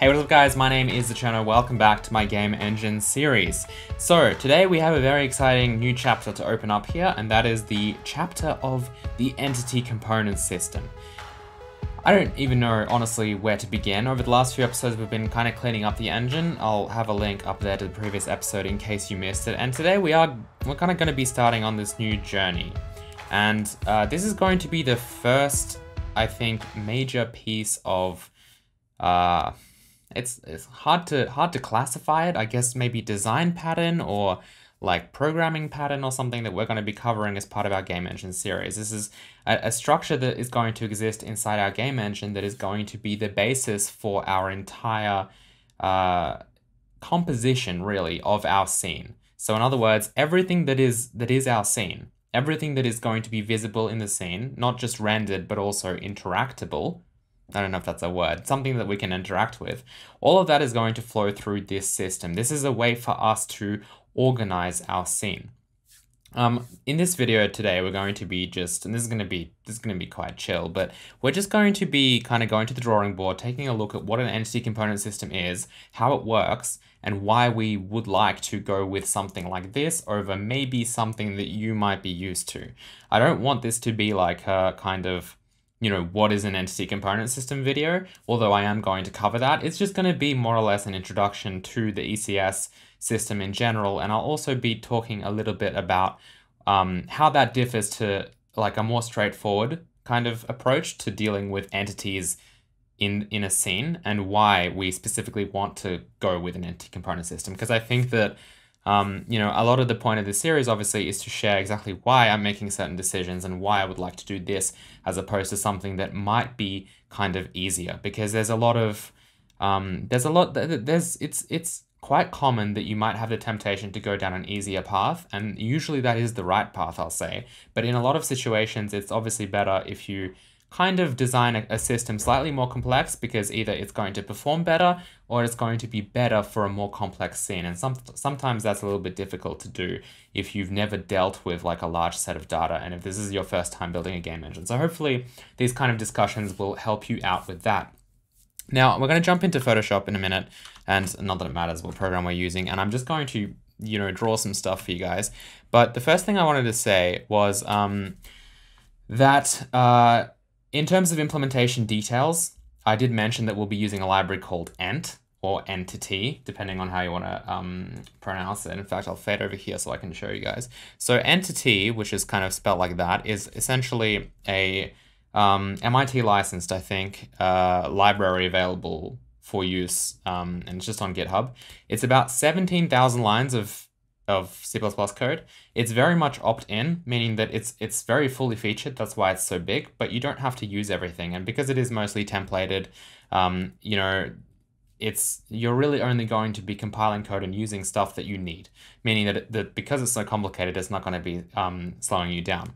Hey, what's up guys, my name is the Cherno, welcome back to my game engine series. So today we have a very exciting new chapter to open up here, and that is the chapter of the entity component system. I don't even know honestly where to begin. Over the last few episodes we've been kind of cleaning up the engine. I'll have a link up there to the previous episode in case you missed it, and today we're kind of going to be starting on this new journey. And this is going to be the first, I think, major piece of it's hard to classify it. I guess maybe design pattern or like programming pattern or something that we're going to be covering as part of our game engine series. This is a structure that is going to exist inside our game engine that is going to be the basis for our entire composition, really, of our scene. So in other words, everything that is our scene, everything that is going to be visible in the scene, not just rendered but also interactable. I don't know if that's a word, something that we can interact with. All of that is going to flow through this system. This is a way for us to organize our scene. In this video today, we're going to be and this is going to be quite chill, but we're just going to be kind of going to the drawing board, taking a look at what an entity component system is, how it works, and why we would like to go with something like this over maybe something that you might be used to. I don't want this to be like a kind of, you know, what is an entity component system video, although I am going to cover that. It's just going to be more or less an introduction to the ECS system in general, and I'll also be talking a little bit about how that differs to like a more straightforward kind of approach to dealing with entities in a scene, and why we specifically want to go with an entity component system. Because I think that you know, a lot of the point of this series obviously is to share exactly why I'm making certain decisions and why I would like to do this as opposed to something that might be kind of easier, because there's a lot of it's quite common that you might have the temptation to go down an easier path, and usually that is the right path, I'll say. But in a lot of situations, it's obviously better if you kind of design a system slightly more complex, because either it's going to perform better or it's going to be better for a more complex scene. And sometimes that's a little bit difficult to do if you've never dealt with like a large set of data, and if this is your first time building a game engine. So hopefully these kind of discussions will help you out with that. Now we're going to jump into Photoshop in a minute, and not that it matters what program we're using, and I'm just going to, you know, draw some stuff for you guys. But the first thing I wanted to say was that in terms of implementation details, I did mention that we'll be using a library called ent, or entity, depending on how you want to pronounce it. In fact, I'll fade over here so I can show you guys. So entity, which is kind of spelled like that, is essentially a MIT licensed, I think, library available for use, and it's just on GitHub. It's about 17,000 lines of C++ code. It's very much opt-in, meaning that it's very fully featured. That's why it's so big, but you don't have to use everything. And because it is mostly templated, you know, you're really only going to be compiling code and using stuff that you need, meaning that because it's so complicated, it's not going to be slowing you down.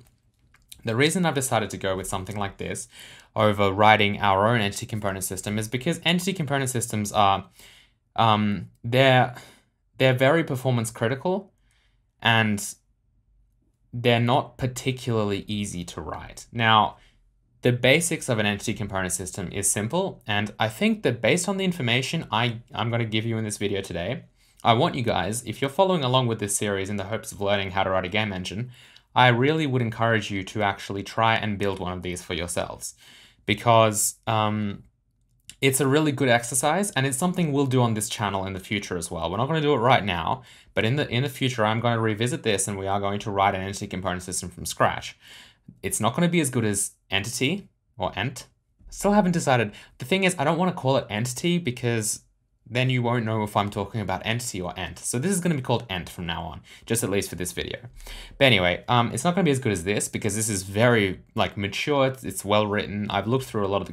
The reason I've decided to go with something like this over writing our own entity component system is because entity component systems are, they're very performance critical, and they're not particularly easy to write. Now, the basics of an entity component system is simple, and I think that based on the information I'm going to give you in this video today, I want you guys, if you're following along with this series in the hopes of learning how to write a game engine, I really would encourage you to actually try and build one of these for yourselves, because it's a really good exercise, and it's something we'll do on this channel in the future as well. We're not going to do it right now, but in the future, I'm going to revisit this, and we are going to write an entity component system from scratch. It's not going to be as good as entity or ent. Still haven't decided. The thing is, I don't want to call it entity because then you won't know if I'm talking about entity or ent. So this is going to be called ent from now on, just at least for this video. But anyway, it's not going to be as good as this because this is very like mature. It's well written. I've looked through a lot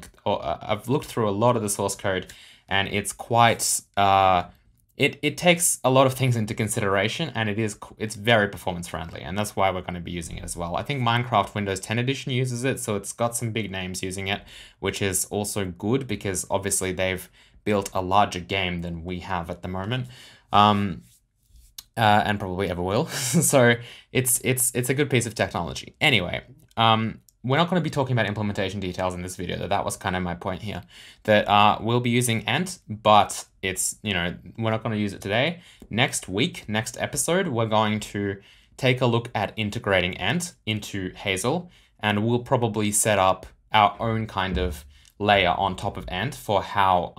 of the source code, and it's quite it takes a lot of things into consideration, and it's very performance friendly, and that's why we're going to be using it as well. I think Minecraft Windows 10 edition uses it, so it's got some big names using it, which is also good because obviously they've built a larger game than we have at the moment, and probably ever will. So it's a good piece of technology. Anyway, we're not going to be talking about implementation details in this video. That was kind of my point here. That we'll be using ent, but it's, you know, we're not going to use it today. Next week, next episode, we're going to take a look at integrating ent into Hazel, and we'll probably set up our own kind of layer on top of ent for how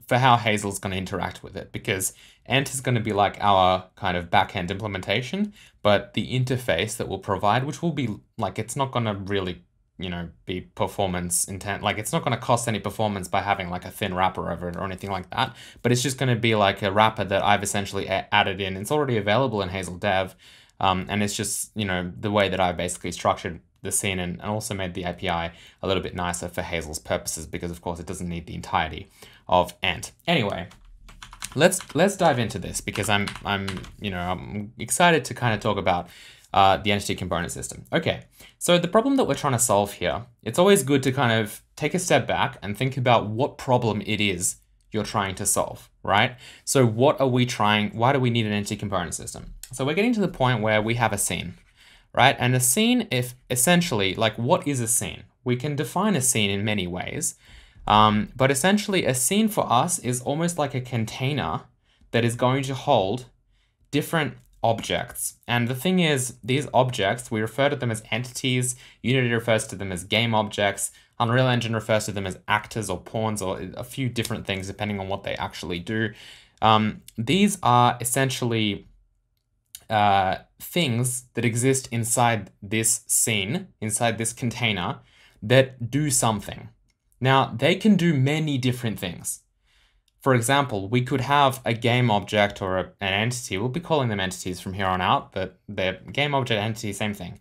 Hazel's going to interact with it, because ent is going to be like our kind of backend implementation, but the interface that we'll provide, which will be like, it's not going to really, you know, be performance intent, like it's not going to cost any performance by having like a thin wrapper over it or anything like that, but it's just going to be like a wrapper that I've essentially added in. It's already available in Hazel Dev, and it's just, you know, the way that I basically structured the scene and also made the API a little bit nicer for Hazel's purposes, because of course it doesn't need the entirety of ent. Anyway, let's dive into this, because I'm excited to kind of talk about the entity component system. Okay, so the problem that we're trying to solve here, it's always good to kind of take a step back and think about what problem it is you're trying to solve, right? So what are we trying, why do we need an entity component system? So we're getting to the point where we have a scene, right? And a scene, if essentially, like, what is a scene? We can define a scene in many ways, but essentially a scene for us is almost like a container that is going to hold different objects. And the thing is, these objects, we refer to them as entities. Unity refers to them as game objects. Unreal Engine refers to them as actors or pawns, or a few different things depending on what they actually do. These are essentially things that exist inside this scene, inside this container, that do something. Now, they can do many different things. For example, we could have a game object or an entity. We'll be calling them entities from here on out, but they're game object, entity, same thing.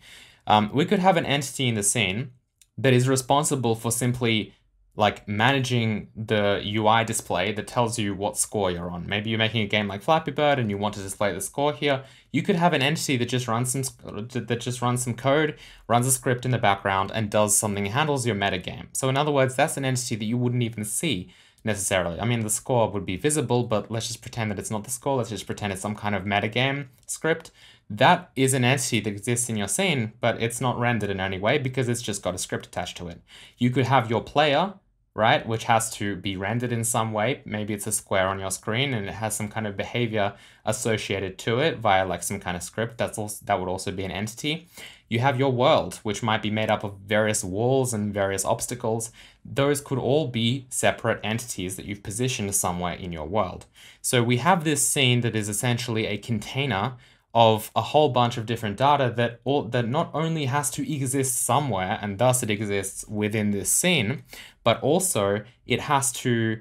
We could have an entity in the scene that is responsible for simply like managing the UI display that tells you what score you're on. Maybe you're making a game like Flappy Bird and you want to display the score here. You could have an entity that just runs some code, runs a script in the background, and does something, handles your metagame. So in other words, that's an entity that you wouldn't even see necessarily. I mean, the score would be visible, but let's just pretend that it's not the score. Let's just pretend it's some kind of metagame script. That is an entity that exists in your scene, but it's not rendered in any way because it's just got a script attached to it. You could have your player, right, which has to be rendered in some way. Maybe it's a square on your screen and it has some kind of behavior associated to it via like some kind of script. That would also be an entity. You have your world, which might be made up of various walls and various obstacles. Those could all be separate entities that you've positioned somewhere in your world. So we have this scene that is essentially a container of a whole bunch of different data that not only has to exist somewhere, and thus it exists within this scene, but also it has to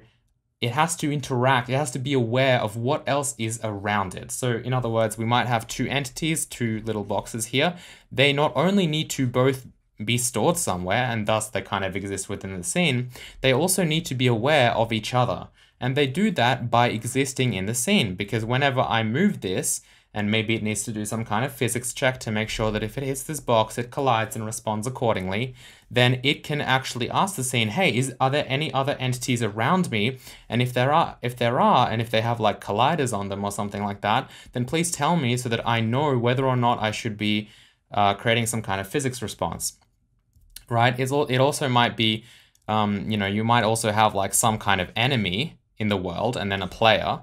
interact, it has to be aware of what else is around it. So in other words, we might have two entities, two little boxes here. They not only need to both be stored somewhere, and thus they kind of exist within the scene, they also need to be aware of each other. And they do that by existing in the scene, because whenever I move this, and maybe it needs to do some kind of physics check to make sure that if it hits this box, it collides and responds accordingly, then it can actually ask the scene, hey, are there any other entities around me? And if there are, and if they have like colliders on them or something like that, then please tell me so that I know whether or not I should be creating some kind of physics response, right? It also might be, you might also have like some kind of enemy in the world and then a player.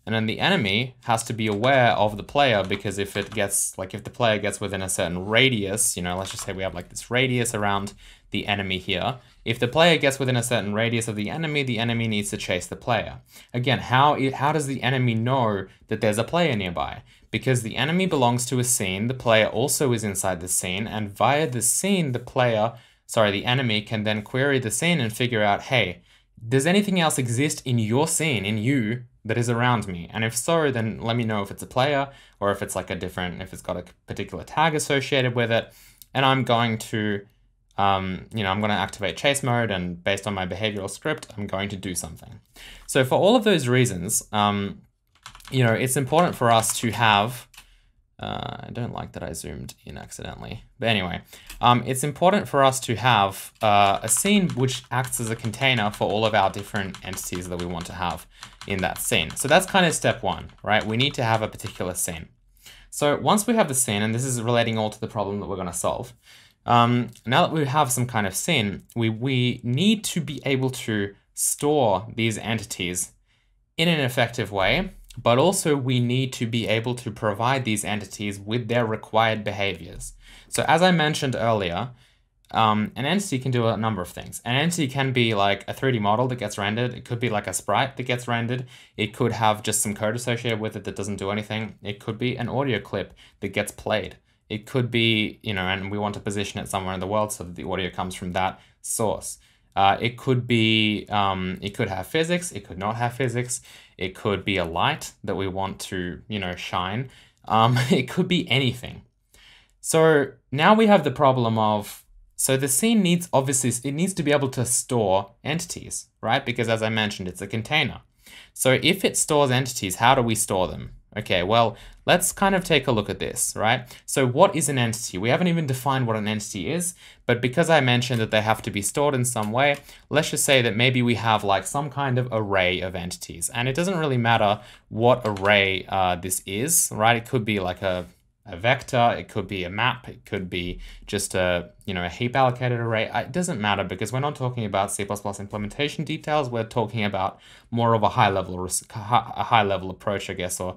And then the enemy has to be aware of the player, because if the player gets within a certain radius, let's just say we have like this radius around the enemy here. If the player gets within a certain radius of the enemy needs to chase the player. Again, how does the enemy know that there's a player nearby? Because the enemy belongs to a scene, the player also is inside the scene, and via the scene, the enemy can then query the scene and figure out, hey, does anything else exist in your scene, in you, that is around me? And if so, then let me know if it's a player or if it's like if it's got a particular tag associated with it. And I'm going to, I'm going to activate chase mode, and based on my behavioral script, I'm going to do something. So for all of those reasons, it's important for us to have, I don't like that I zoomed in accidentally, but anyway, it's important for us to have a scene which acts as a container for all of our different entities that we want to have in that scene. So that's kind of step one, right? We need to have a particular scene. So once we have the scene, and this is relating all to the problem that we're going to solve, Now that we have some kind of scene, we need to be able to store these entities in an effective way, but also we need to be able to provide these entities with their required behaviors. So as I mentioned earlier, an entity can do a number of things. An entity can be like a 3D model that gets rendered. It could be like a sprite that gets rendered. It could have just some code associated with it that doesn't do anything. It could be an audio clip that gets played. It could be, and we want to position it somewhere in the world so that the audio comes from that source. It could be, it could have physics. It could not have physics. It could be a light that we want to, shine. It could be anything. So now we have the problem of, so the scene needs, obviously, it needs to be able to store entities, right? Because as I mentioned, it's a container. So if it stores entities, how do we store them? Okay, well, let's kind of take a look at this, right? So what is an entity? We haven't even defined what an entity is, but because I mentioned that they have to be stored in some way, let's just say that maybe we have like some kind of array of entities. And it doesn't really matter what array this is, right? It could be like a vector, it could be a map, it could be just a heap allocated array. It doesn't matter because we're not talking about C++ implementation details. We're talking about more of a high level approach, I guess, or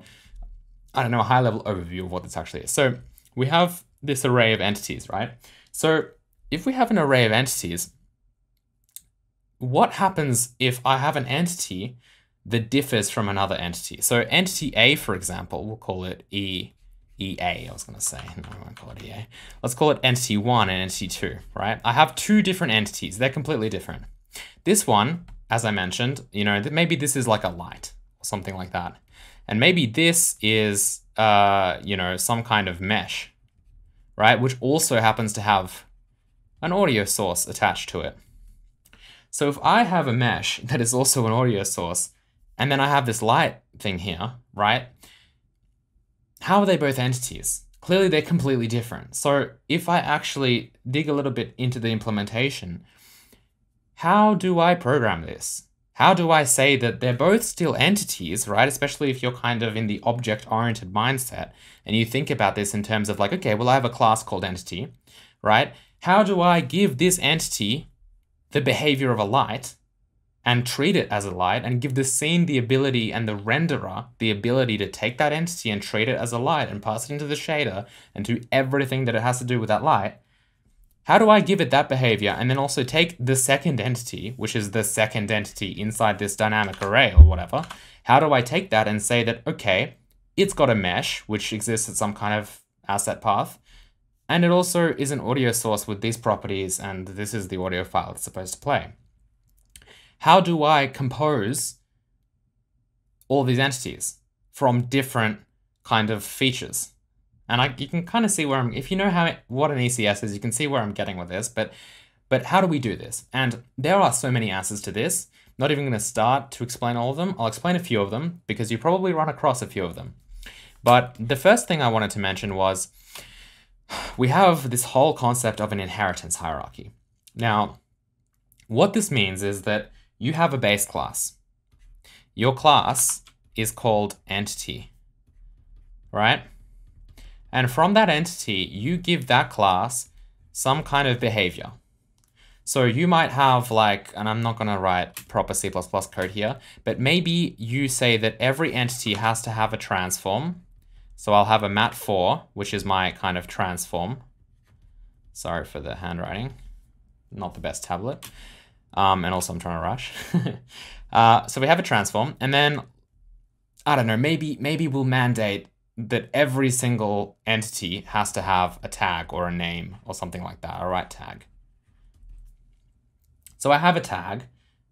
I don't know, a high level overview of what this actually is. So we have this array of entities, right? So if we have an array of entities, what happens if I have an entity that differs from another entity? So entity A, for example, we'll call it EA, I was going to say. No, I won't call it EA. Let's call it entity 1 and entity 2, right? I have two different entities. They're completely different. This one, as I mentioned, maybe this is like a light or something like that. And maybe this is, some kind of mesh, right? Which also happens to have an audio source attached to it. So if I have a mesh that is also an audio source, and then I have this light thing here, right? How are they both entities? Clearly they're completely different. So if I actually dig a little bit into the implementation, how do I program this? How do I say that they're both still entities, right? Especially if you're kind of in the object-oriented mindset and you think about this in terms of like, okay, well, I have a class called entity, right? How do I give this entity the behavior of a light and treat it as a light and give the scene the ability and the renderer the ability to take that entity and treat it as a light and pass it into the shader and do everything that it has to do with that light? How do I give it that behavior and then also take the second entity, which is the second entity inside this dynamic array or whatever? How do I take that and say that, okay, it's got a mesh, which exists at some kind of asset path, and it also is an audio source with these properties, and this is the audio file it's supposed to play. How do I compose all these entities from different kind of features? And you can kind of see where if you know what an ECS is, you can see where I'm getting with this, but how do we do this? And there are so many answers to this. Not even going to start to explain all of them. I'll explain a few of them because you probably run across a few of them. But the first thing I wanted to mention was we have this whole concept of an inheritance hierarchy. Now, what this means is that you have a base class. Your class is called entity, right? And from that entity, you give that class some kind of behavior. So you might have like, and I'm not going to write proper C++ code here, but maybe you say that every entity has to have a transform. So I'll have a mat4, which is my kind of transform. Sorry for the handwriting, not the best tablet. And also I'm trying to rush. So we have a transform, and then, I don't know, maybe we'll mandate that every single entity has to have a tag or a name or something like that, a right tag. So I have a tag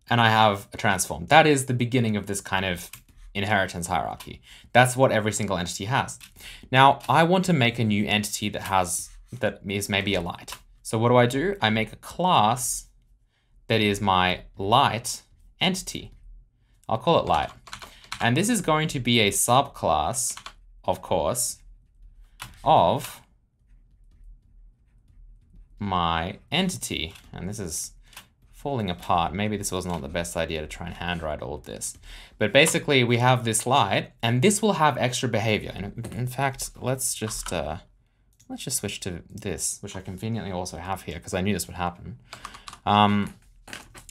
and I have a transform. That is the beginning of this kind of inheritance hierarchy. That's what every single entity has. Now I want to make a new entity that is maybe a light. So what do? I make a class that is my light entity. I'll call it light. And this is going to be a subclass, of course, of my entity. And this is falling apart. Maybe this was not the best idea to try and handwrite all of this. But basically we have this light, and this will have extra behavior. And in fact, let's just let's just switch to this, which I conveniently also have here because I knew this would happen.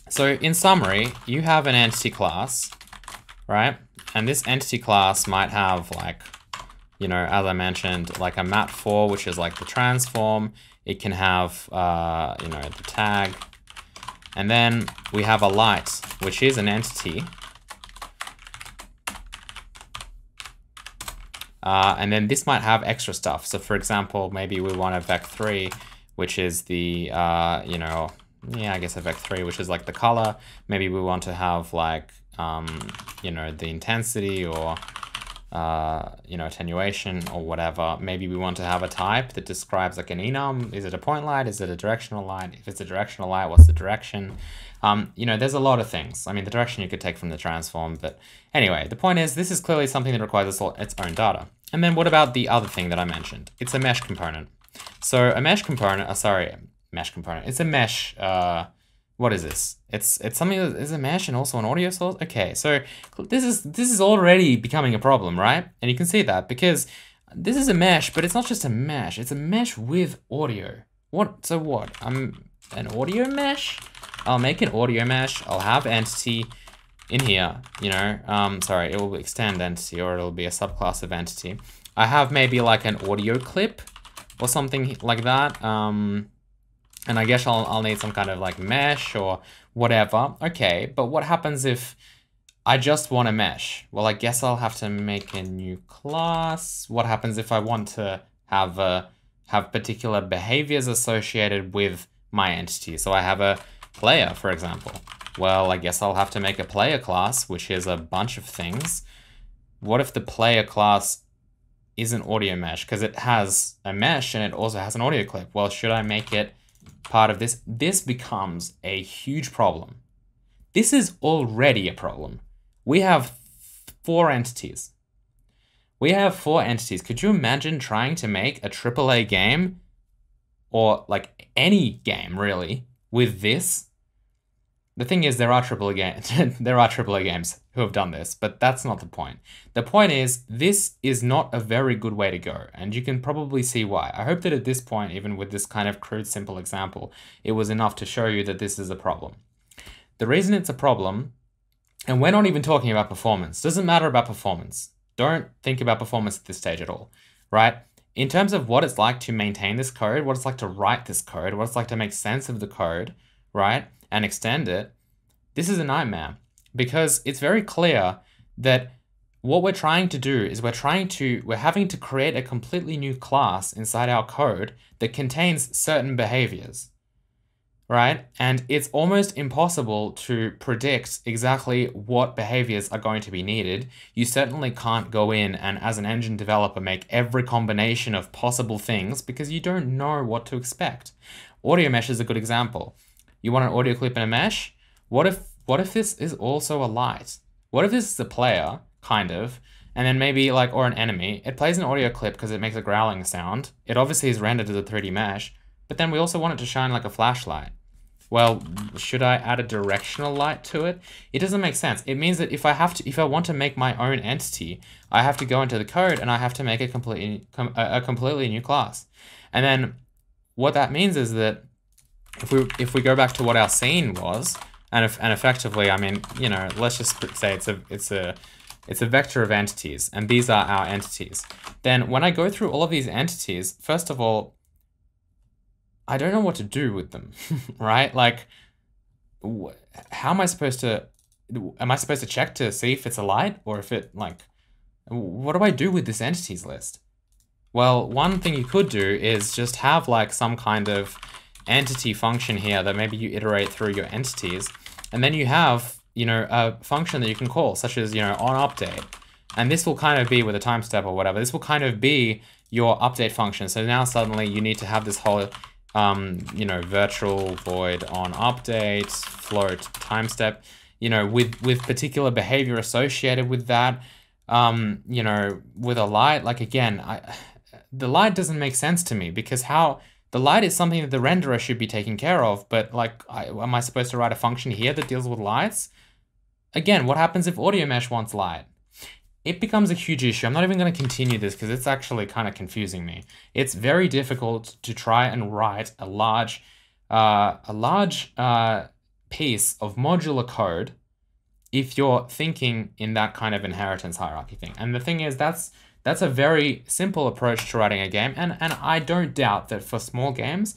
So in summary, you have an entity class, right? And this entity class might have like, you know, as I mentioned, like a map4, which is like the transform. It can have, you know, the tag. And then we have a light, which is an entity. And then this might have extra stuff. So for example, maybe we want a vec3, which is the, you know, yeah, I guess a vec3, which is like the color. Maybe we want to have like, you know, the intensity or, you know, attenuation or whatever. Maybe we want to have a type that describes like an enum. Is it a point light? Is it a directional light? If it's a directional light, what's the direction? You know, there's a lot of things. I mean, the direction you could take from the transform, but anyway, the point is this is clearly something that requires its own data. And then what about the other thing that I mentioned? It's a mesh component. So a mesh component, mesh component. It's a mesh, what is this? It's something that is a mesh and also an audio source. Okay, so this is already becoming a problem, right? And you can see that because this is a mesh, but it's not just a mesh. It's a mesh with audio. What? So what? An audio mesh? I'll make an audio mesh. I'll have entity in here, you know, sorry, it will extend entity or it'll be a subclass of entity. I have maybe like an audio clip or something like that. And I guess I'll need some kind of like mesh or whatever. Okay, but what happens if I just want a mesh? Well, I guess I'll have to make a new class. What happens if I want to have particular behaviors associated with my entity? So I have a player, for example. Well, I guess I'll have to make a player class, which is a bunch of things. What if the player class is an audio mesh? Because it has a mesh and it also has an audio clip. Well, should I make it part of this? This becomes a huge problem. This is already a problem. We have 4 entities. We have 4 entities. Could you imagine trying to make a AAA game or like any game really with this? The thing is, there are AAA games who have done this, but that's not the point. The point is, this is not a very good way to go, and you can probably see why. I hope that at this point, even with this kind of crude, simple example, it was enough to show you that this is a problem. The reason it's a problem, and we're not even talking about performance, doesn't matter about performance. Don't think about performance at this stage at all, right? In terms of what it's like to maintain this code, what it's like to write this code, what it's like to make sense of the code, right? And extend it, this is a nightmare because it's very clear that what we're trying to do is we're having to create a completely new class inside our code that contains certain behaviors, right? And it's almost impossible to predict exactly what behaviors are going to be needed. You certainly can't go in and as an engine developer make every combination of possible things because you don't know what to expect. Audio mesh is a good example. You want an audio clip in a mesh? What if this is also a light? What if this is a player, kind of, and then maybe like, or an enemy? It plays an audio clip because it makes a growling sound. It obviously is rendered as a 3D mesh, but then we also want it to shine like a flashlight. Well, should I add a directional light to it? It doesn't make sense. It means that if I want to make my own entity, I have to go into the code and I have to make a completely new class. And then what that means is that if we go back to what our scene was, and effectively, I mean, you know, let's just say it's a vector of entities, and these are our entities. Then when I go through all of these entities, first of all, I don't know what to do with them, right? Like, how am I supposed to check to see if it's a light or if it, like, what do I do with this entities list? Well, one thing you could do is just have like some kind of entity function here that maybe you iterate through your entities, and then you have, you know, a function that you can call, such as, you know, onUpdate, and this will kind of be with a time step or whatever. This will kind of be your update function. So now suddenly you need to have this whole, you know, virtual void onUpdate float time step, you know, with particular behavior associated with that, you know, with a light. Like again, the light doesn't make sense to me because the light is something that the renderer should be taking care of, but like, am I supposed to write a function here that deals with lights? Again, what happens if audio mesh wants light? it becomes a huge issue. I'm not even going to continue this because it's actually kind of confusing me. It's very difficult to try and write a large piece of modular code if you're thinking in that kind of inheritance hierarchy thing. And the thing is, that's a very simple approach to writing a game, and I don't doubt that for small games,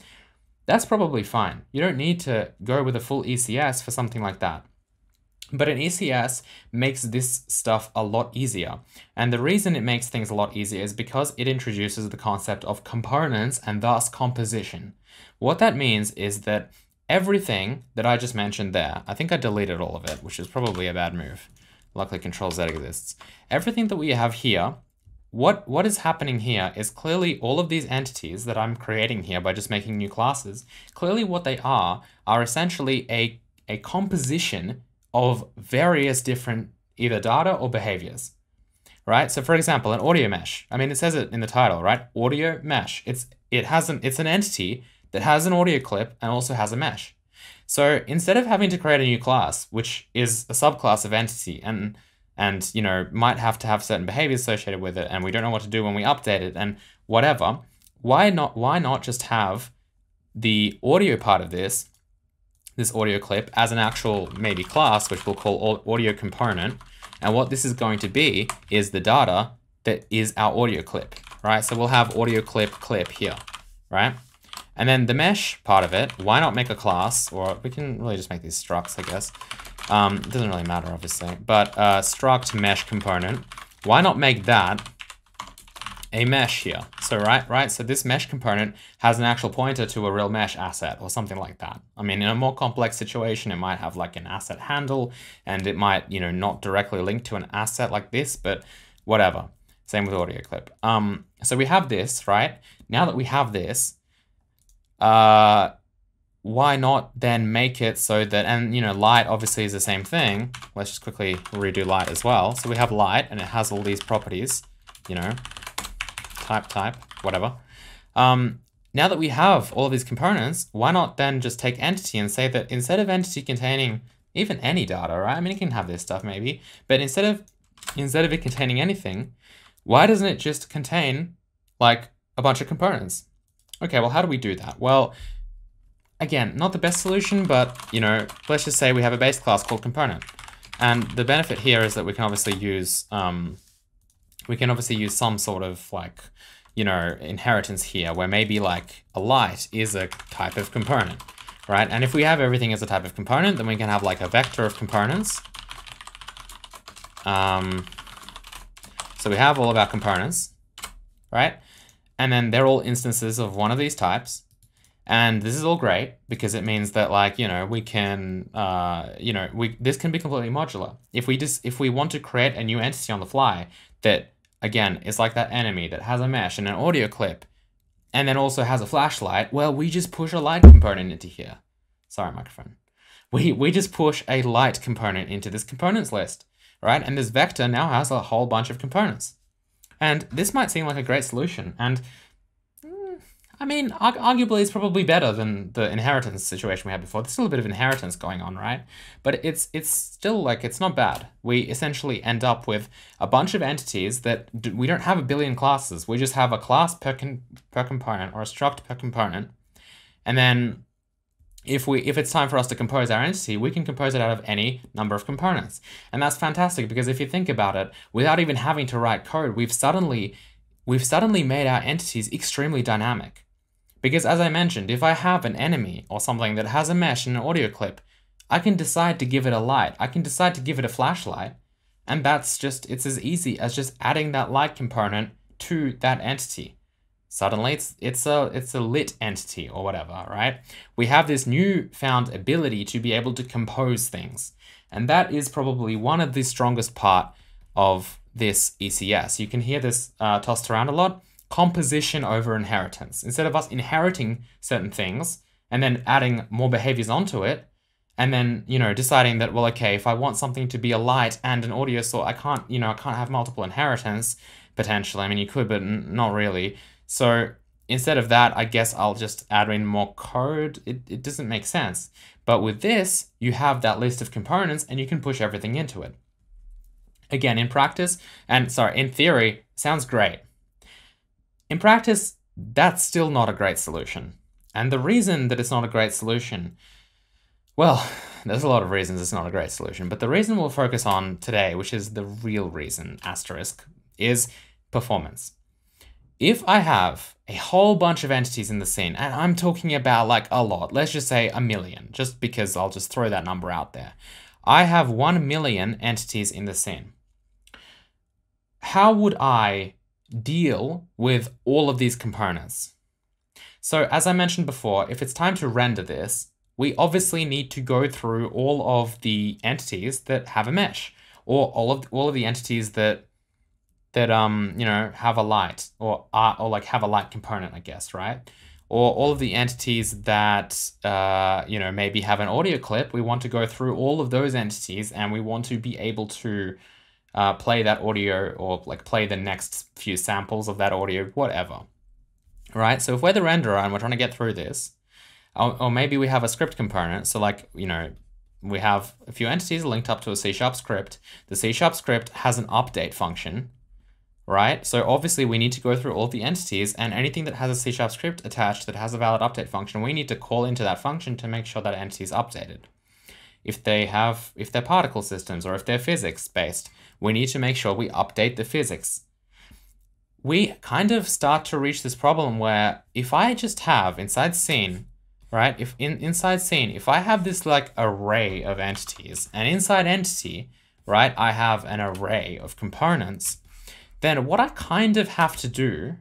that's probably fine. You don't need to go with a full ECS for something like that. But an ECS makes this stuff a lot easier. And the reason it makes things a lot easier is because it introduces the concept of components and thus composition. What that means is that everything that I just mentioned there, I think I deleted all of it, which is probably a bad move. Luckily Control Z exists. Everything that we have here, what is happening here is clearly all of these entities that I'm creating here by just making new classes, clearly what they are essentially a composition of various different either data or behaviors, right? So for example, an audio mesh, I mean, it says it in the title, right? Audio mesh, it's an entity that has an audio clip and also has a mesh. So instead of having to create a new class, which is a subclass of entity and you know, might have to have certain behaviors associated with it, and we don't know what to do when we update it and whatever, why not just have the audio part of this audio clip as an actual maybe class, which we'll call audio component. And what this is going to be is the data that is our audio clip, right? So we'll have audio clip here, right? And then the mesh part of it, why not make a class, or we can really just make these structs, I guess. It doesn't really matter, obviously, but struct mesh component, why not make that a mesh here? So right. So this mesh component has an actual pointer to a real mesh asset or something like that. I mean, in a more complex situation, it might have like an asset handle, and it might, you know, not directly link to an asset like this, but whatever. Same with audio clip. So we have this, right? Now that we have this, why not then make it so that, and you know, light obviously is the same thing. Let's just quickly redo light as well. So we have light and it has all these properties, you know, type, whatever. Now that we have all of these components, why not then just take entity and say that instead of entity containing even any data, right? I mean, it can have this stuff maybe, but instead of it containing anything, why doesn't it just contain like a bunch of components? Okay, well, how do we do that? Well, again, not the best solution, but you know, let's just say we have a base class called component. And the benefit here is that we can obviously use some sort of like, you know, inheritance here where maybe like a light is a type of component, right? And if we have everything as a type of component, then we can have like a vector of components. So we have all of our components, right? And then they're all instances of one of these types. And this is all great because it means that, like, you know, we can, this can be completely modular. If we want to create a new entity on the fly that, again, is like that enemy that has a mesh and an audio clip and then also has a flashlight, well, we just push a light component into here. Sorry, microphone. We just push a light component into this components list, right? And this vector now has a whole bunch of components. And this might seem like a great solution. And I mean, arguably it's probably better than the inheritance situation we had before. There's still a bit of inheritance going on, right? But it's still like, it's not bad. We essentially end up with a bunch of entities that we don't have a billion classes. We just have a class per component or a struct per component. And then if it's time for us to compose our entity, we can compose it out of any number of components. And that's fantastic because if you think about it, without even having to write code, we've suddenly made our entities extremely dynamic. Because as I mentioned, if I have an enemy or something that has a mesh and an audio clip, I can decide to give it a light. I can decide to give it a flashlight. And it's as easy as just adding that light component to that entity. Suddenly it's a lit entity or whatever, right? We have this newfound ability to be able to compose things. And that is probably one of the strongest part of this ECS. You can hear this tossed around a lot. Composition over inheritance. Instead of us inheriting certain things and then adding more behaviors onto it, and then, you know, deciding that, well, okay, if I want something to be a light and an audio source, I can't have multiple inheritance potentially. I mean, you could, but not really. So instead of that, I guess I'll just add in more code. It doesn't make sense. But with this, you have that list of components and you can push everything into it. Again, in practice, and sorry, in theory, sounds great. In practice, that's still not a great solution. And the reason that it's not a great solution, well, there's a lot of reasons it's not a great solution, but the reason we'll focus on today, which is the real reason, asterisk, is performance. If I have a whole bunch of entities in the scene, and I'm talking about like a lot, let's just say 1 million, just because I'll just throw that number out there. I have 1 million entities in the scene. How would I deal with all of these components? So as I mentioned before, if it's time to render this, we obviously need to go through all of the entities that have a mesh, or all of the entities that you know, have a light, or like have a light component, I guess, right? Or all of the entities that you know, maybe have an audio clip. We want to go through all of those entities, and we want to be able to play that audio, or like play the next few samples of that audio, whatever. Right? So if we're the renderer and we're trying to get through this, or maybe we have a script component. So like, you know, we have a few entities linked up to a C# script. The C# script has an update function, right? So obviously we need to go through all the entities, and anything that has a C# script attached that has a valid update function, we need to call into that function to make sure that entity is updated. If they're particle systems, or if they're physics based, we need to make sure we update the physics. We kind of start to reach this problem where if I just have inside scene, right? If inside scene, if I have this like array of entities, and inside entity, right, I have an array of components, then what I kind of have to do,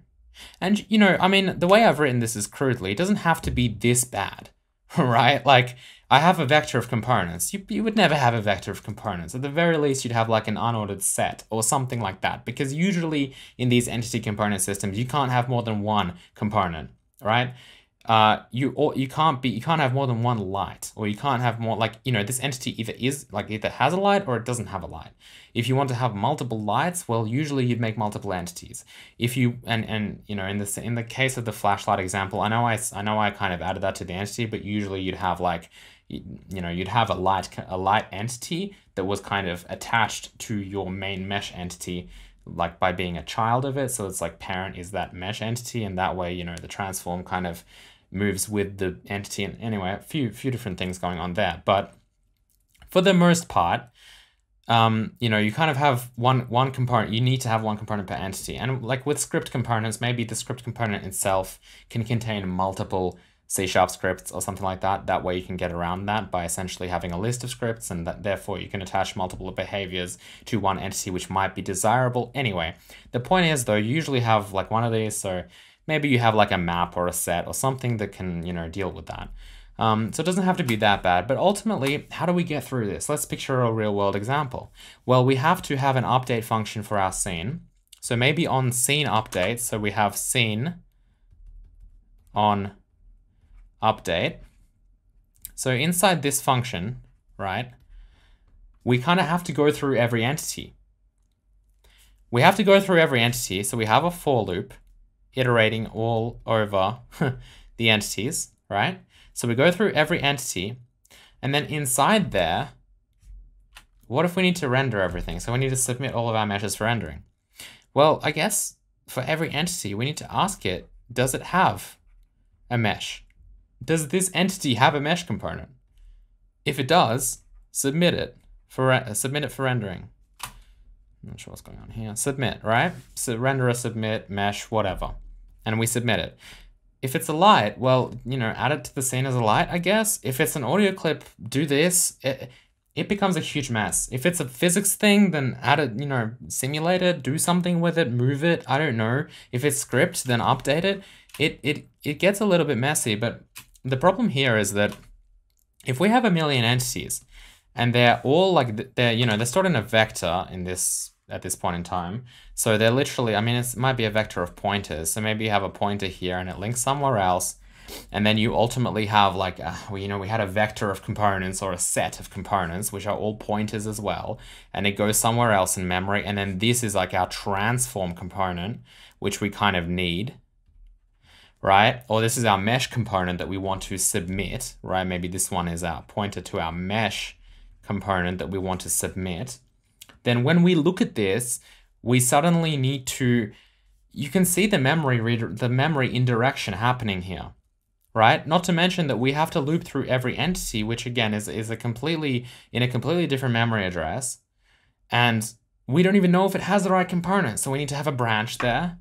and you know, I mean, the way I've written this is crudely, it doesn't have to be this bad, right? Like, I have a vector of components. You would never have a vector of components. At the very least, you'd have like an unordered set or something like that, because usually in these entity component systems, you can't have more than one component, right? You can't have more than one light, or you can't have more, like, you know, this entity either has a light or it doesn't have a light. If you want to have multiple lights, well, usually you'd make multiple entities. If you, and you know, in the case of the flashlight example, I know I kind of added that to the entity, but usually you'd have like, you know, you'd have a light entity that was kind of attached to your main mesh entity, like by being a child of it. So it's like parent is that mesh entity, and that way, you know, the transform kind of moves with the entity. And anyway, a few different things going on there. But for the most part, you know, you kind of have one component. You need to have one component per entity. And like with script components, maybe the script component itself can contain multiple C# scripts or something like that. That way you can get around that by essentially having a list of scripts, and that therefore you can attach multiple behaviors to one entity, which might be desirable. Anyway, the point is though, you usually have like one of these, so maybe you have like a map or a set or something that can, you know, deal with that. So it doesn't have to be that bad, but ultimately, how do we get through this? Let's picture a real world example. Well, we have to have an update function for our scene. So maybe on scene update, so we have scene on update. So inside this function, right, we kind of have to go through every entity. We have to go through every entity, so we have a for loop iterating all over the entities, right? So we go through every entity, and then inside there, what if we need to render everything? So we need to submit all of our meshes for rendering. Well, I guess for every entity, we need to ask it, does it have a mesh? Does this entity have a mesh component? If it does, submit it for rendering. I'm not sure what's going on here. Submit, right? So renderer, submit, mesh, whatever. And we submit it. If it's a light, well, you know, add it to the scene as a light, I guess. If it's an audio clip, do this. It becomes a huge mess. If it's a physics thing, then add it, you know, simulate it, do something with it, move it, I don't know. If it's script, then update it. It gets a little bit messy, but the problem here is that if we have 1 million entities and they're all like, they're stored in a vector at this point in time. So they're literally, I mean, it might be a vector of pointers. So maybe you have a pointer here and it links somewhere else. And then you ultimately have like, we had a vector of components or a set of components, which are all pointers as well. And it goes somewhere else in memory. And then this is like our transform component, which we kind of need, right? Or this is our mesh component that we want to submit, right? Maybe this one is our pointer to our mesh component that we want to submit. then when we look at this, we suddenly need to, you can see the memory indirection happening here, right? Not to mention that we have to loop through every entity, which again is in a completely different memory address. And we don't even know if it has the right component. So we need to have a branch there,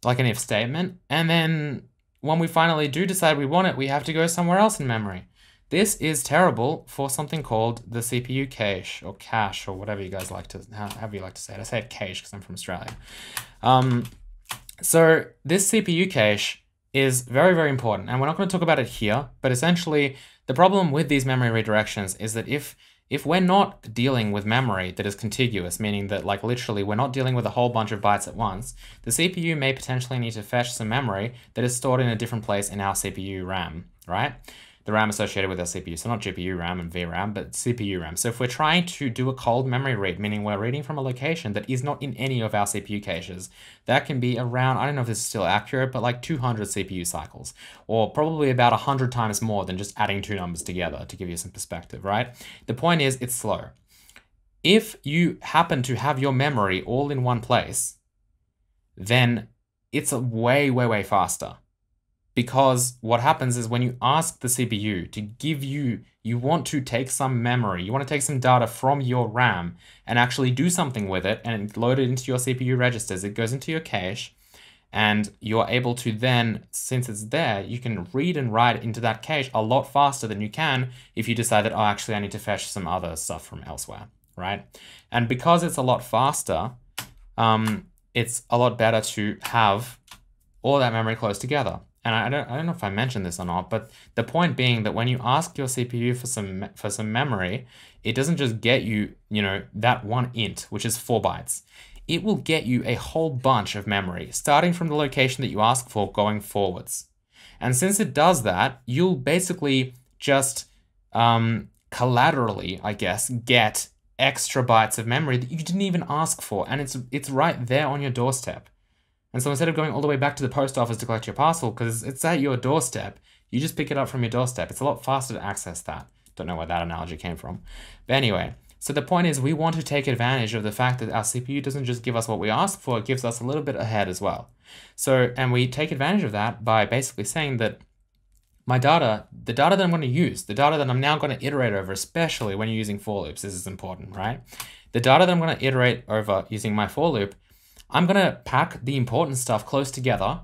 like an if statement. And then when we finally do decide we want it, we have to go somewhere else in memory. This is terrible for something called the CPU cache or whatever you guys like to, however you like to say it. I say it cache because I'm from Australia. So this CPU cache is very, very important. And we're not going to talk about it here, but essentially the problem with these memory redirections is that if we're not dealing with memory that is contiguous, meaning that like literally we're not dealing with a whole bunch of bytes at once, the CPU may potentially need to fetch some memory that is stored in a different place in our CPU RAM, right? The RAM associated with our CPU. So not GPU RAM and VRAM, but CPU RAM. So if we're trying to do a cold memory read, meaning we're reading from a location that is not in any of our CPU caches, that can be around, I don't know if this is still accurate, but like 200 CPU cycles, or probably about 100 times more than just adding two numbers together to give you some perspective, right? The point is it's slow. If you happen to have your memory all in one place, then it's way, way, way faster. Because what happens is when you ask the CPU to give you want to take some memory, you want to take some data from your RAM and actually do something with it and load it into your CPU registers. It goes into your cache and you're able to then, since it's there, you can read and write into that cache a lot faster than you can if you decide that, oh, actually I need to fetch some other stuff from elsewhere, right? And because it's a lot faster, it's a lot better to have all that memory close together. And I don't know if I mentioned this or not, but the point being that when you ask your CPU for some memory, it doesn't just get you, that one int, which is 4 bytes. It will get you a whole bunch of memory, starting from the location that you ask for going forwards. And since it does that, you'll basically just collaterally, I guess, get extra bytes of memory that you didn't even ask for. And it's right there on your doorstep. And so instead of going all the way back to the post office to collect your parcel, because it's at your doorstep, you just pick it up from your doorstep. It's a lot faster to access that. Don't know where that analogy came from. But anyway, so the point is we want to take advantage of the fact that our CPU doesn't just give us what we ask for, it gives us a little bit ahead as well. So, and we take advantage of that by basically saying that my data, the data that I'm going to use, the data that I'm now going to iterate over, especially when you're using for loops, this is important, right? The data that I'm going to iterate over using my for loop, I'm going to pack the important stuff close together.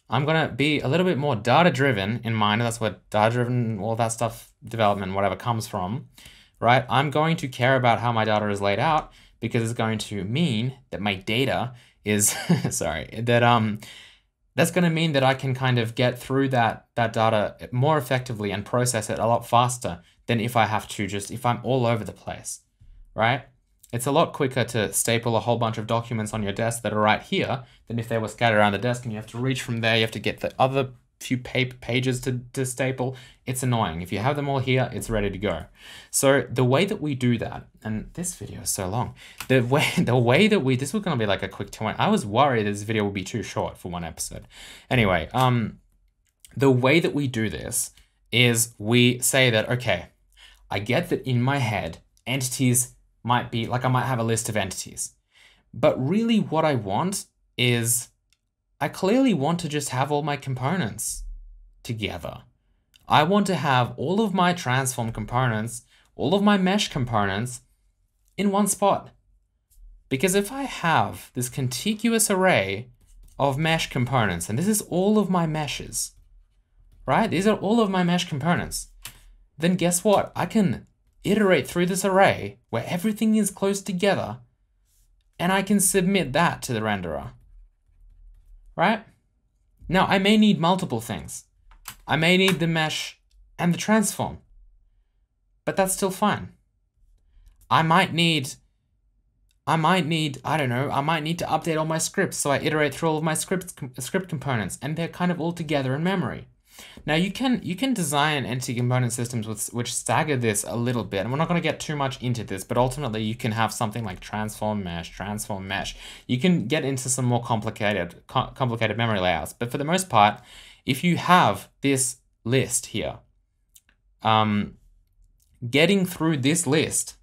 I'm going to be a little bit more data-driven in mind. That's where data-driven, all that stuff, development, whatever comes from, right? I'm going to care about how my data is laid out because it's going to mean that my data is, sorry, that that's going to mean that I can kind of get through that data more effectively and process it a lot faster than if I have to if I'm all over the place, right? It's a lot quicker to staple a whole bunch of documents on your desk that are right here than if they were scattered around the desk and you have to reach from there, you have to get the other few pages to staple. It's annoying. If you have them all here, it's ready to go. So the way that we do that, and this video is so long, the way that we, this was going to be like a quick 2 I was worried this video would be too short for one episode. Anyway, the way that we do this is we say that, okay, I get that in my head, entities might be, like I might have a list of entities. But really what I want is, I clearly want to just have all my components together. I want to have all of my transform components, all of my mesh components in one spot. Because if I have this contiguous array of mesh components, and this is all of my meshes, right? These are all of my mesh components. Then guess what? I can iterate through this array where everything is close together and I can submit that to the renderer, right? Now, I may need multiple things. I may need the mesh and the transform, but that's still fine. I might need, I don't know, I might need to update all my scripts, so I iterate through all of my script components, and they're kind of all together in memory. Now you can design entity component systems which stagger this a little bit, and we're not going to get too much into this, but ultimately you can have something like transform mesh. You can get into some more complicated memory layouts, but for the most part, if you have this list here, getting through this list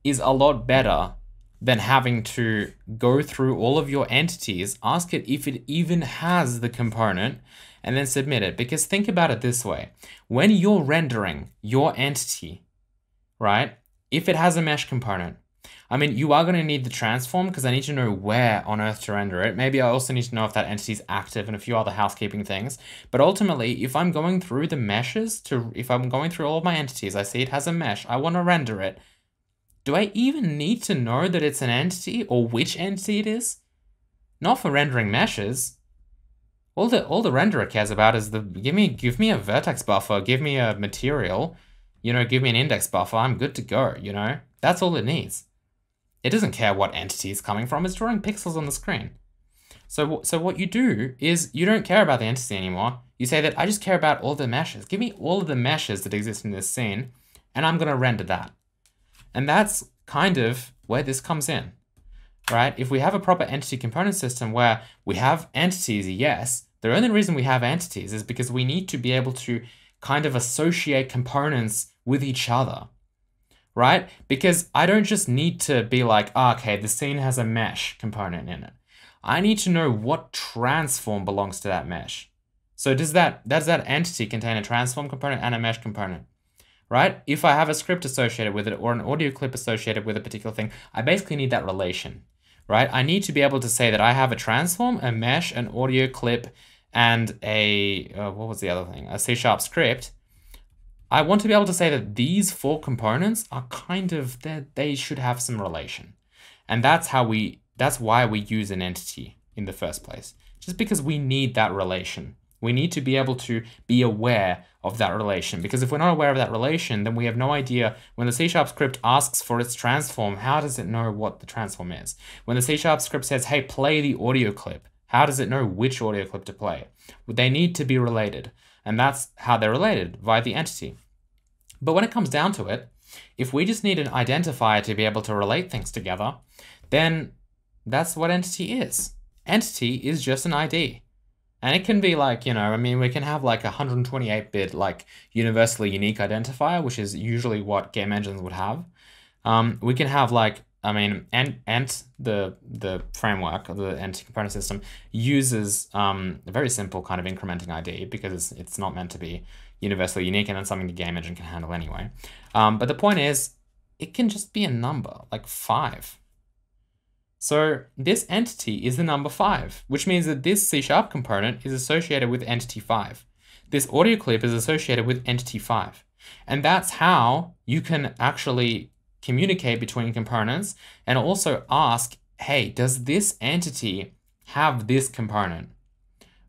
is a lot better than having to go through all of your entities, ask it if it even has the component, and then submit it. Because think about it this way. When you're rendering your entity, right, if it has a mesh component, I mean, you are going to need the transform because I need to know where on earth to render it. Maybe I also need to know if that entity is active and a few other housekeeping things. But ultimately, if I'm going through the meshes, if I'm going through all of my entities, I see it has a mesh, I want to render it. Do I even need to know that it's an entity or which entity it is? Not for rendering meshes. All the renderer cares about is give me a vertex buffer, give me a material, give me an index buffer, I'm good to go, That's all it needs. It doesn't care what entity it's coming from, it's drawing pixels on the screen. So what you do is you don't care about the entity anymore. You say that I just care about all the meshes. Give me all of the meshes that exist in this scene, and I'm gonna render that. And that's kind of where this comes in, right? If we have a proper entity component system where we have entities, yes, the only reason we have entities is because we need to be able to kind of associate components with each other, right? Because I don't just need to be like, okay, the scene has a mesh component in it. I need to know what transform belongs to that mesh. So does that entity contain a transform component and a mesh component? Right? If I have a script associated with it or an audio clip associated with a particular thing, I basically need that relation, right? I need to be able to say that I have a transform, a mesh, an audio clip, and what was the other thing? A C# script. I want to be able to say that these 4 components are kind of, they should have some relation. And that's why we use an entity in the first place, just because we need that relation. We need to be able to be aware of that relation, because if we're not aware of that relation, then we have no idea when the C# script asks for its transform, how does it know what the transform is? When the C# script says, hey, play the audio clip, how does it know which audio clip to play? They need to be related, and that's how they're related, via the entity. But when it comes down to it, if we just need an identifier to be able to relate things together, then that's what entity is. Entity is just an ID. And it can be like, we can have like a 128-bit like universally unique identifier, which is usually what game engines would have. We can have like, Ent, the framework, the entity component system, uses a very simple kind of incrementing ID because it's not meant to be universally unique, and it's something the game engine can handle anyway. But the point is, it can just be a number, like 5. So this entity is the number 5, which means that this C# component is associated with entity 5. This audio clip is associated with entity 5. And that's how you can actually communicate between components and also ask, hey, does this entity have this component,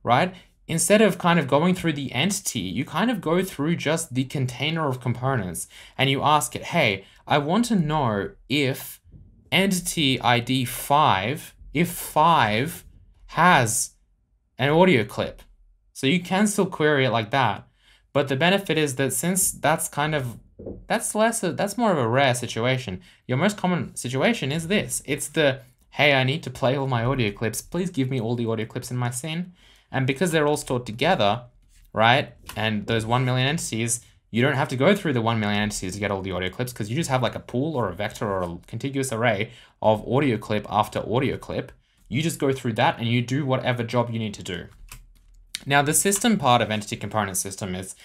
right? Instead of kind of going through the entity, you kind of go through just the container of components and you ask it, hey, I want to know if entity ID 5, if 5 has an audio clip. So you can still query it like that. But the benefit is that since that's more of a rare situation, your most common situation is this. It's the, hey, I need to play all my audio clips. Please give me all the audio clips in my scene. And because they're all stored together, right? And those 1 million entities, you don't have to go through the 1 million entities to get all the audio clips because you just have like a pool or a vector or a contiguous array of audio clip after audio clip. You just go through that and you do whatever job you need to do. Now, the system part of entity component system is,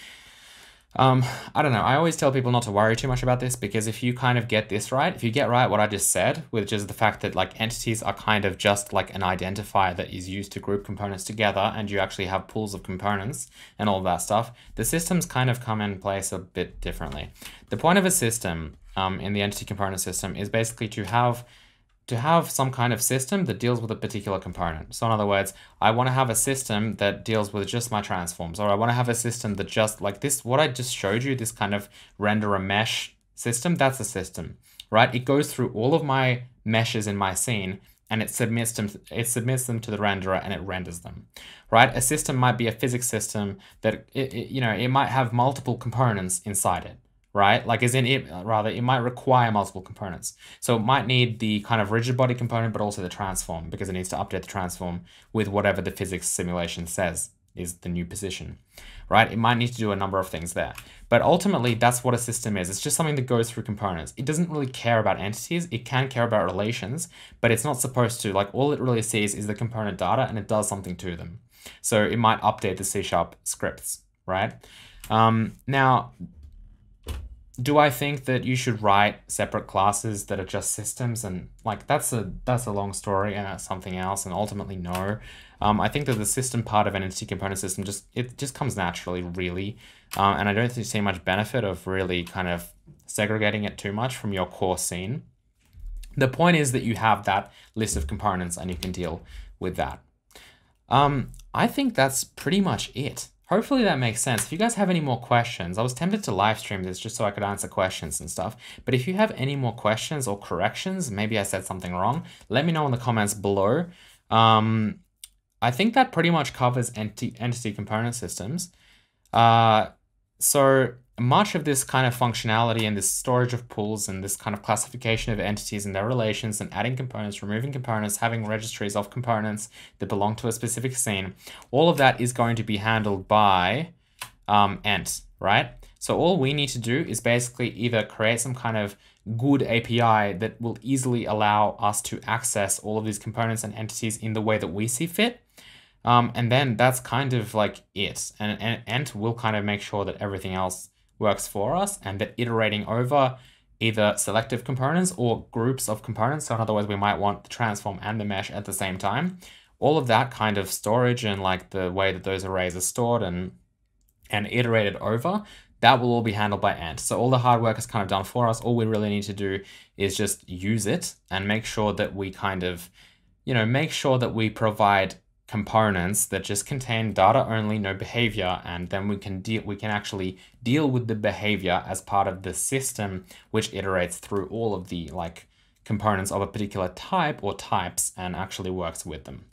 I don't know, I always tell people not to worry too much about this because if you kind of get this right, if you get right what I just said, which is the fact that like entities are kind of just like an identifier that is used to group components together and you actually have pools of components and all of that stuff, the systems kind of come in place a bit differently. The point of a system in the entity component system is basically to have some kind of system that deals with a particular component. So in other words, I want to have a system that deals with just my transforms, or I want to have a system that just like this, what I just showed you, this kind of render a mesh system, that's a system, right? It goes through all of my meshes in my scene and it submits them to the renderer and it renders them, right? A system might be a physics system that, it might have multiple components inside it. Right? Like it might require multiple components. So it might need the kind of rigid body component, but also the transform because it needs to update the transform with whatever the physics simulation says is the new position, right? It might need to do a number of things there. But ultimately, that's what a system is. It's just something that goes through components. It doesn't really care about entities. It can care about relations, but it's not supposed to. Like, all it really sees is the component data, and it does something to them. So it might update the C# scripts, right? Now, do I think that you should write separate classes that are just systems? And like, that's a long story, and that's something else. And ultimately, no. I think that the system part of an entity component system just comes naturally, really. And I don't see much benefit of really kind of segregating it too much from your core scene. The point is that you have that list of components and you can deal with that. I think that's pretty much it. Hopefully that makes sense. If you guys have any more questions, I was tempted to live stream this just so I could answer questions and stuff. But if you have any more questions or corrections, maybe I said something wrong, let me know in the comments below. I think that pretty much covers entity component systems. So much of this kind of functionality and this storage of pools and this kind of classification of entities and their relations and adding components, removing components, having registries of components that belong to a specific scene, all of that is going to be handled by Ent, right? So all we need to do is basically either create some kind of good API that will easily allow us to access all of these components and entities in the way that we see fit. And then that's kind of like it. And Ent will kind of make sure that everything else works for us, and that iterating over either selective components or groups of components, so in other words, we might want the transform and the mesh at the same time, all of that kind of storage and like the way that those arrays are stored and iterated over, that will all be handled by Ent. So all the hard work is kind of done for us. All we really need to do is just use it and make sure that we kind of, make sure that we provide components that just contain data only, no behavior, and then we can actually deal with the behavior as part of the system, which iterates through all of the like components of a particular type or types and actually works with them.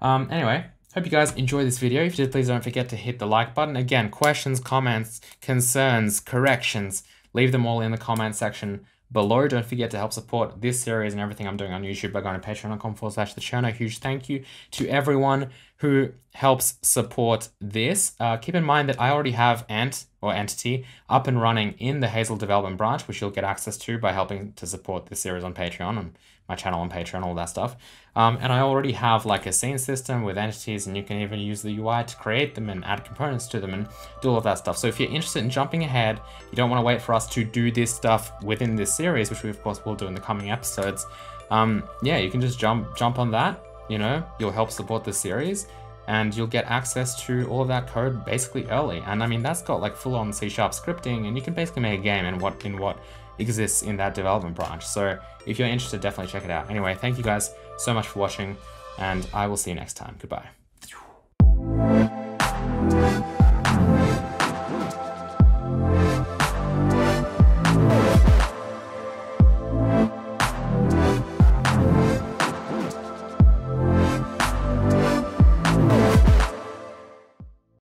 Anyway, hope you guys enjoyed this video. If you did, please don't forget to hit the like button. Again, questions, comments, concerns, corrections, leave them all in the comment section below. Don't forget to help support this series and everything I'm doing on YouTube by going to patreon.com/the Cherno. Huge thank you to everyone who helps support this. Keep in mind that I already have Ent or Entity up and running in the Hazel development branch, which you'll get access to by helping to support this series on Patreon and my channel on Patreon, all that stuff. And I already have like a scene system with entities, and you can even use the UI to create them and add components to them and do all of that stuff. So if you're interested in jumping ahead, you don't want to wait for us to do this stuff within this series, which we of course will do in the coming episodes. Yeah, you can just jump on that. You'll help support the series, and you'll get access to all of that code basically early. And I mean, that's got like full-on C# scripting, and you can basically make a game in what exists in that development branch. So if you're interested, definitely check it out. Anyway, thank you guys so much for watching, and I will see you next time. Goodbye.